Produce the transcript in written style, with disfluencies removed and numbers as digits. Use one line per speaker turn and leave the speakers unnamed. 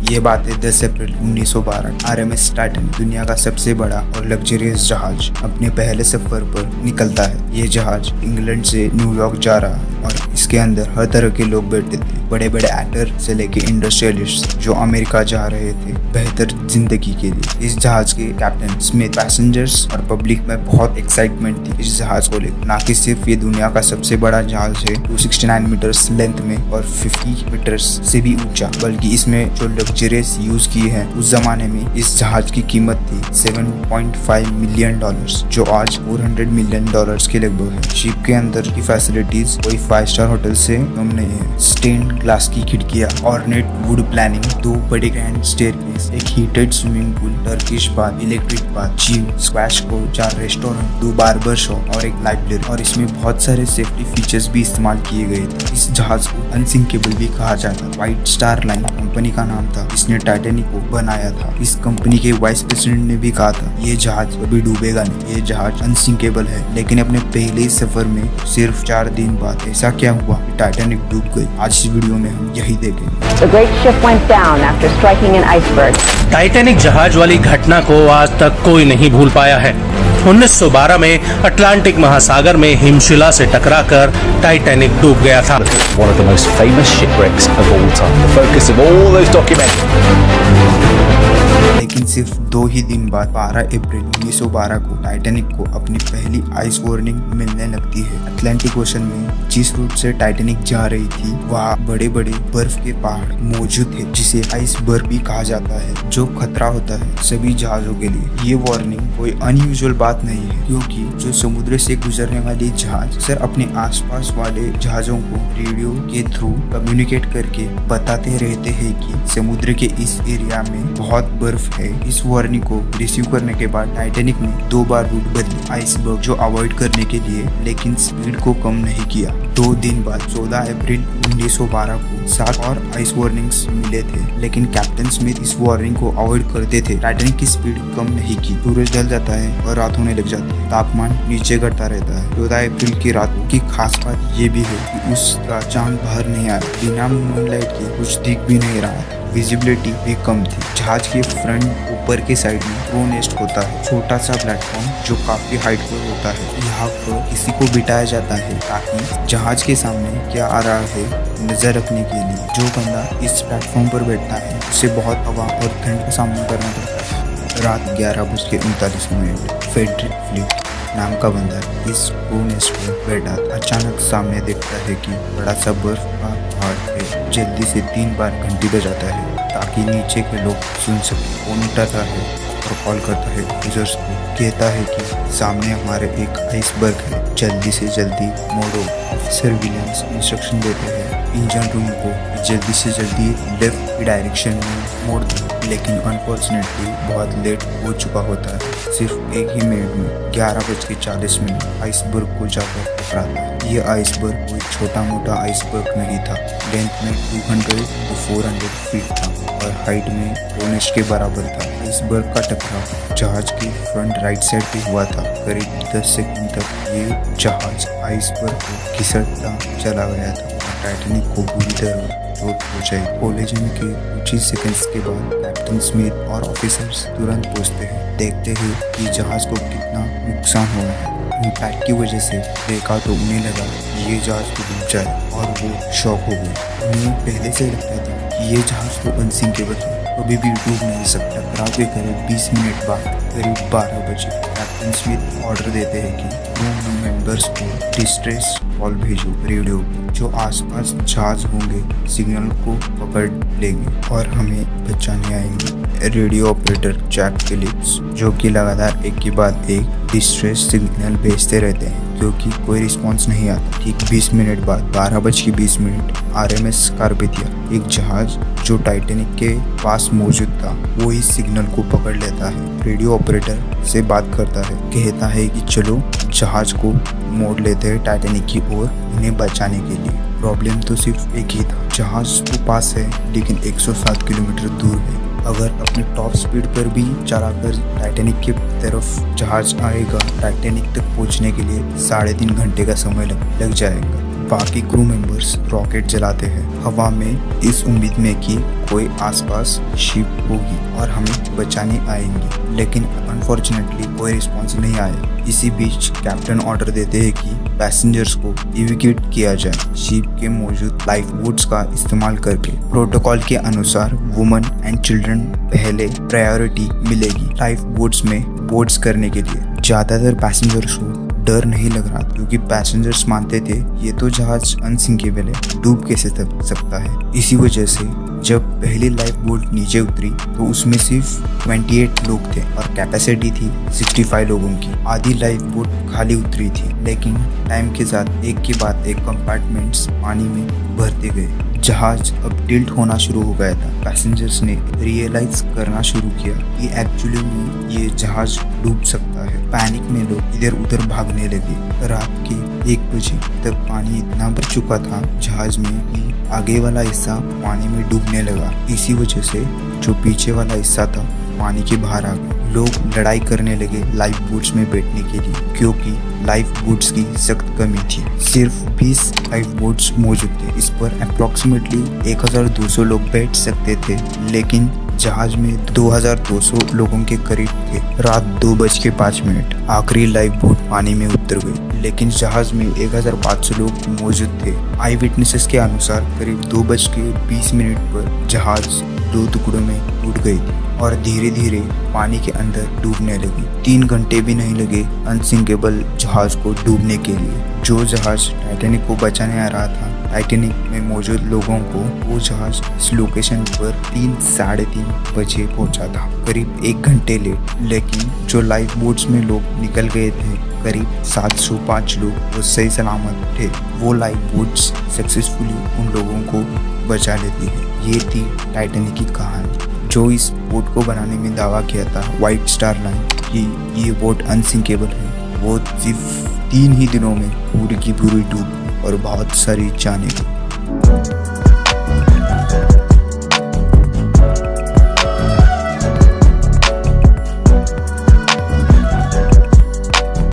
ये बात है 10 अप्रैल 1912। आरएमएस टाइटैनिक दुनिया का सबसे बड़ा और लग्जरियस जहाज अपने पहले सफर पर निकलता है। ये जहाज इंग्लैंड से न्यूयॉर्क जा रहा है और इसके अंदर हर तरह के लोग बैठे थे, बड़े बड़े एक्टर से लेके इंडस्ट्रियलिस्ट जो अमेरिका जा रहे थे बेहतर जिंदगी के लिए। इस जहाज के कैप्टन स्मिथ, पैसेंजर्स और पब्लिक में बहुत एक्साइटमेंट थी इस जहाज को लेकर। ना कि सिर्फ ये दुनिया का सबसे बड़ा जहाज है 269 मीटर्स लेंथ में और 50 मीटर्स से भी ऊंचा, बल्कि इसमें जो लग्जरियस यूज किए हैं उस जमाने में इस जहाज की कीमत थी $7.5 मिलियन, जो आज $400 मिलियन के लगभग है। शिप के अंदर की फैसिलिटीज कोई 5 स्टार होटल से कम नहीं है। स्टेन्ड ग्लास की खिड़कियां, ऑर्नेट वुड प्लानिंग, 2 बड़े ग्रैंड स्टेयरकेस, एक heated swimming pool, Turkish bath, electric bath, gym, squash court, 4 restaurant, 2 barber shop और एक लाइब्रेरी। और इसमें बहुत सारे सेफ्टी फीचर्स भी इस्तेमाल किए गए थे। इस जहाज को अनसिंकेबल भी कहा जाता है। व्हाइट स्टार लाइन कंपनी का नाम था जिसने टाइटैनिक को बनाया था। इस कंपनी के वाइस प्रेसिडेंट ने भी कहा था ये जहाज कभी डूबेगा नहीं, ये जहाज अनसिंकेबल है। लेकिन अपने पहले सफर में सिर्फ 4 दिन बाद ऐसा क्या हुआ कि टाइटैनिक डूब गई? आज इस वीडियो में हम यही देखेंगे।
The great ship went down after striking an iceberg.
Titanic जहाज वाली घटना को आज तक कोई नहीं भूल पाया है। 1912 में अटलांटिक महासागर में हिमशिला से टकराकर टाइटैनिक डूब गया था।
One of the most famous shipwrecks of all time. The focus of all those documentaries.
लेकिन सिर्फ 2 ही दिन बाद 12 अप्रैल 1912 को टाइटैनिक को अपनी पहली आइस वार्निंग मिलने लगती है। अटलांटिक ओशन में जिस रूट से टाइटैनिक जा रही थी वहाँ बड़े बड़े बर्फ के पहाड़ मौजूद थे जिसे आइसबर्ग भी कहा जाता है, जो खतरा होता है सभी जहाजों के लिए। ये वार्निंग कोई अनयूजुअल बात नहीं है, क्योंकि जो समुद्र से गुजरने वाले जहाज अक्सर अपने आसपास वाले जहाजों को रेडियो के थ्रू कम्युनिकेट करके बताते रहते हैं कि समुद्र के इस एरिया में बहुत बर्फ है। इस वार्निंग को रिसीव करने के बाद टाइटैनिक ने 2 बार रूट बदली आइसबर्ग जो अवॉइड करने के लिए, लेकिन स्पीड को कम नहीं किया। 2 दिन बाद 14 अप्रैल 1912 को 7 और आइस वार्निंग्स मिले थे, लेकिन कैप्टन स्मिथ इस वार्निंग को अवॉइड करते थे। टाइटैनिक की स्पीड कम नहीं की। सूरज ढल जाता है और रात होने लग जाती है, तापमान नीचे घटता रहता है। 14 अप्रैल की रात की खास बात ये भी है कि उसका चांद बाहर नहीं आया। बिना मूनलाइट के कुछ दिख भी नहीं रहा था। विजिबिलिटी भी कम थी। जहाज के फ्रंट ऊपर के साइड में क्रू नेस्ट होता है, छोटा सा प्लेटफॉर्म जो काफी हाइट पर होता है। यहाँ पर किसी को बिठाया जाता है ताकि जहाज के सामने क्या आ रहा है नजर रखने के लिए। जो बंदा इस प्लेटफॉर्म पर बैठता है उसे बहुत हवा और ठंड का सामना करना पड़ता है। रात 11:39 फेडरिक फ्लिक नाम का बंदा इस क्रू नेस्ट पर बैठा था। अचानक सामने देखता है कि बड़ा सा बर्फ का पहाड़ है। जल्दी से 3 बार घंटी बजाता है ताकि नीचे के लोग सुन सके। फोन उठाता है और कॉल करता है यूजर्स को, कहता है कि सामने हमारे एक आइसबर्ग है, जल्दी से जल्दी मोड़ो। ऑफिसर विलियम्स इंस्ट्रक्शन देते हैं इंजन रूम को जल्दी से जल्दी लेफ्ट की डायरेक्शन में मोड़ दो, लेकिन अनफॉर्चुनेटली बहुत लेट हो चुका होता है। सिर्फ एक ही मिनट में 11:40 आइसबर्ग को जाकर टकराता है। ये आइसबर्ग कोई छोटा मोटा आइसबर्ग नहीं था। लेंथ में 200 to 400 फीट था और हाइट में क्रोनेस्ट के बराबर था। आइसबर्ग का टकराव जहाज की फ्रंट राइट साइड पे हुआ था। करीब 10 सेकंड तक ये जहाज आइसबर्ग को घिसटता चला गया था। टाइटैनिक को बुरी तरह चोट पहुंचाई। कोलिजन के कुछ ही सेकंड्स के बाद कैप्टन स्मिथ और ऑफिसर्स तुरंत पहुंचते हैं। देखते हैं कि जहाज को कितना नुकसान हुआ है। इम्पैक्ट की वजह से देखा तो उन्हें लगा कि ये जहाज को डूब जाए और वो शॉक हो गए। उन्हें पहले से लगता था कि ये जहाज तो अनसिंकेबल है, कभी भी डूब नहीं सकता। टकराव के करीब 20 मिनट बाद करीब 12 बजे कैप्टन स्मिथ ऑर्डर देते हैं कि क्रू मेंबर्स को डिस्ट्रेस कॉल भेजो रेडियो को। जो आसपास जहाज होंगे सिग्नल को पकड़ लेंगे और हमें बचाने आएंगे। रेडियो ऑपरेटर जैक फिलिप्स जो कि लगातार एक के बाद एक डिस्ट्रेस सिग्नल भेजते रहते हैं क्योंकि कोई रिस्पांस नहीं आता। ठीक 20 मिनट बाद 12:20 आरएमएस कार्पेथिया, एक जहाज जो टाइटैनिक के पास मौजूद था, वो इस सिग्नल को पकड़ लेता है। रेडियो ऑपरेटर से बात करता है, कहता है कि चलो जहाज को मोड़ लेते हैं टाइटैनिक की ओर उन्हें बचाने के लिए। प्रॉब्लम तो सिर्फ एक ही था, जहाज तो पास है लेकिन 107 किलोमीटर दूर है। अगर अपने टॉप स्पीड पर भी चलाकर टाइटैनिक की तरफ जहाज आएगा, टाइटैनिक तक पहुंचने के लिए 3.5 घंटे का समय लग जाएगा। बाकी क्रू मेंबर्स रॉकेट जलाते हैं हवा में इस उम्मीद में कि कोई आसपास शिप होगी और हमें बचाने आएंगी, लेकिन अनफॉर्चुनेटली कोई रिस्पॉन्स नहीं आया। इसी बीच कैप्टन ऑर्डर देते हैं कि पैसेंजर्स को इवैक्यूएट किया जाए शिप के मौजूद लाइफ बोट्स का इस्तेमाल करके। प्रोटोकॉल के अनुसार वुमेन एंड चिल्ड्रन पहले प्रायोरिटी मिलेगी लाइफ बोट्स में बोट्स करने के लिए। ज्यादातर पैसेंजर्स को डर नहीं लग रहा क्योंकि पैसेंजर्स मानते थे ये तो जहाज अनसिंकेबल है, डूब कैसे सकता है। इसी वजह से जब पहली लाइफ बोट नीचे उतरी तो उसमें सिर्फ 28 लोग थे और कैपेसिटी थी 65 लोगों की। आधी लाइफ बोट खाली उतरी थी, लेकिन टाइम के साथ एक के बाद एक कंपार्टमेंट्स पानी में भरते गए। जहाज अब टिल्ट होना शुरू हो गया था। पैसेंजर्स ने रियलाइज करना शुरू किया कि एक्चुअली में ये जहाज डूब सकता है। पैनिक में लोग इधर उधर भागने लगे। रात के 1 बजे तक पानी इतना भर चुका था जहाज में कि आगे वाला हिस्सा पानी में डूबने लगा। इसी वजह से जो पीछे वाला हिस्सा था पानी के बाहर आ गया। लोग लड़ाई करने लगे लाइफ बोट्स में बैठने के लिए क्योंकि लाइफ बोट्स की सख्त कमी थी। सिर्फ 20 लाइफ बोट्स मौजूद थे। इस पर अप्रोक्सीमेटली 1200 लोग बैठ सकते थे, लेकिन जहाज में 2200 लोगों के करीब थे। रात 2:05 आखिरी लाइफ बोट पानी में उतर गई, लेकिन जहाज में 1500 लोग मौजूद थे। आई विटनेसेस के अनुसार करीब 2:20 पर जहाज 2 टुकड़ों में टूट गई थी और धीरे धीरे पानी के अंदर डूबने लगी। 3 घंटे भी नहीं लगे अनसिंकेबल जहाज को डूबने के लिए। जो जहाज टाइटैनिक को बचाने आ रहा था, टाइटैनिक में मौजूद लोगों को वो जहाज इस लोकेशन पर 3-3:30 बजे पहुंचा था, करीब 1 घंटे लेट। लेकिन जो लाइफ बोट्स में लोग निकल गए थे, करीब 705 लोग वो सही सलामत थे। वो लाइफ बोट्स सक्सेसफुली उन लोगों को बचा लेती है। ये थी टाइटैनिक की कहानी। जो इस बोट को बनाने में दावा किया था व्हाइट स्टार लाइन कि ये बोट अनसिंकेबल है, वो सिर्फ 3 ही दिनों में पूरी की पूरी डूब और बहुत सारी जाने गई।